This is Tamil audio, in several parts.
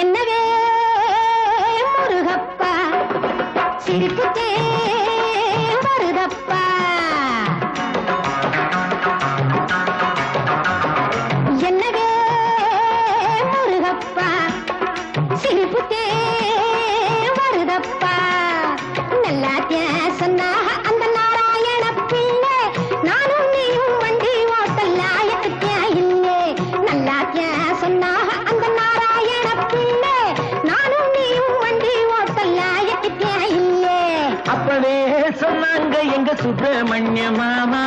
என்னவே முருகப்பா சிரிப்புத்தே வருதப்பா என்னவே முருகப்பா சிரிப்புத்தே வருதப்பா நல்லாத்தே சொன்னா அந்த நாராயண பிள்ளை நானும் நீயும் வண்டி ஓட்டல்ல எத்துக்கே இல்லே நல்லாத்தே சொன்னா அந்த நாராயண பிள்ளை நானும் நீயும் வண்டி ஓட்டல்ல எத்துக்கே இல்லே அப்பவே சொன்னாங்க எங்க சுப்பிரமணிய மாமா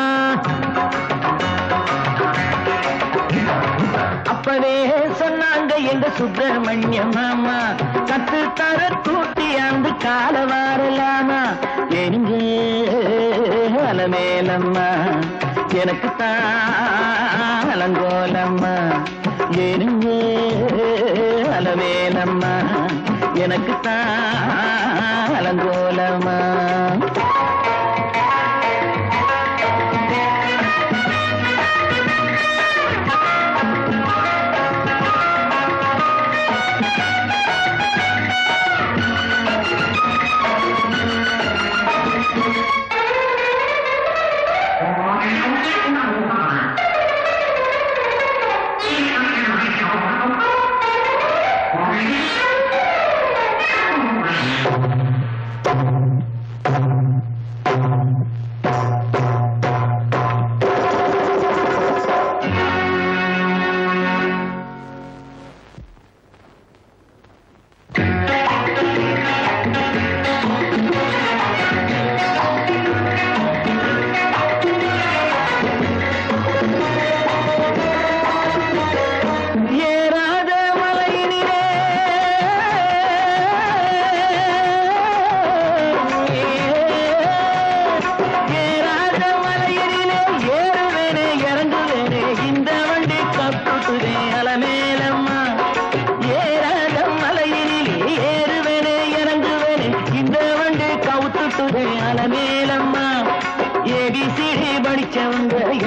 அப்பவே சொன்னாங்க எங்க சுப்பிரமணிய மாமா கத்து தர கூட்டி அந்த கால வாரலாமா எங்க அலமேலம்மா எனக்கு தாளங்கோலம்மா எங்க அலமேலம்மா எனக்கு தாளங்கோலம்மா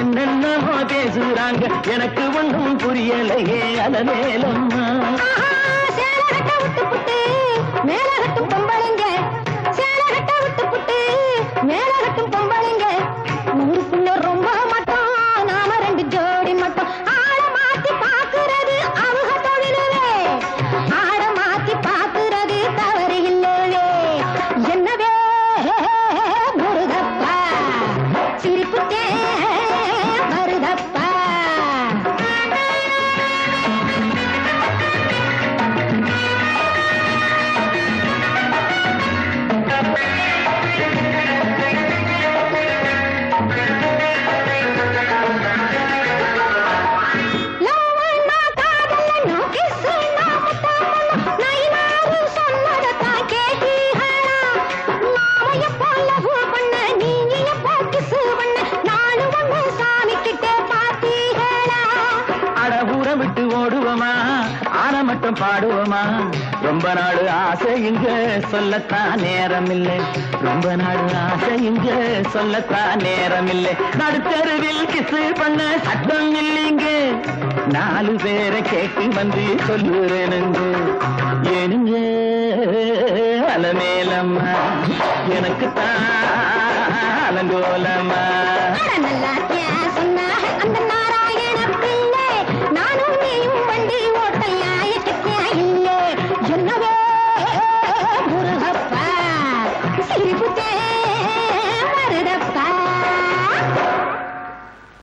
என்னென்னமோ பேசுறாங்க எனக்கு ஒன்றும் புரியலையே அலமேலம்மா சேலகட்ட விட்டு புட்டு மேலகட்டும் பொம்பளைங்க சேலகட்ட விட்டு புட்டு மேலகட்டும் பொம்பளைங்க ஊருக்குள்ள ரொம்ப மட்டும் நாம ரெண்டு ஜோடி மட்டும் ஆட மாத்தி பாக்குறது அவங்க தொழிலே ஆட மாத்தி பாக்குறது தவறு இல்லவே என்னவே முருகப்பா சிரிப்புத்தே விட்டு ஓடுவோமா ஆன மட்டும் பாடுவோமா ரொம்ப நாள் ஆசை இங்க சொல்லத்தான் நேரம் இல்லை ரொம்ப நாள் ஆசை இங்க சொல்லத்தான் நேரம் இல்லை நடுத்தருவில் கிசு பண்ண சட்டம் இல்லைங்க 4 பேரை கேட்டு வந்து சொல்லுறேனுங்க ஏனுங்க அலமேலம்மா எனக்கு தான் அலங்கோலம்மா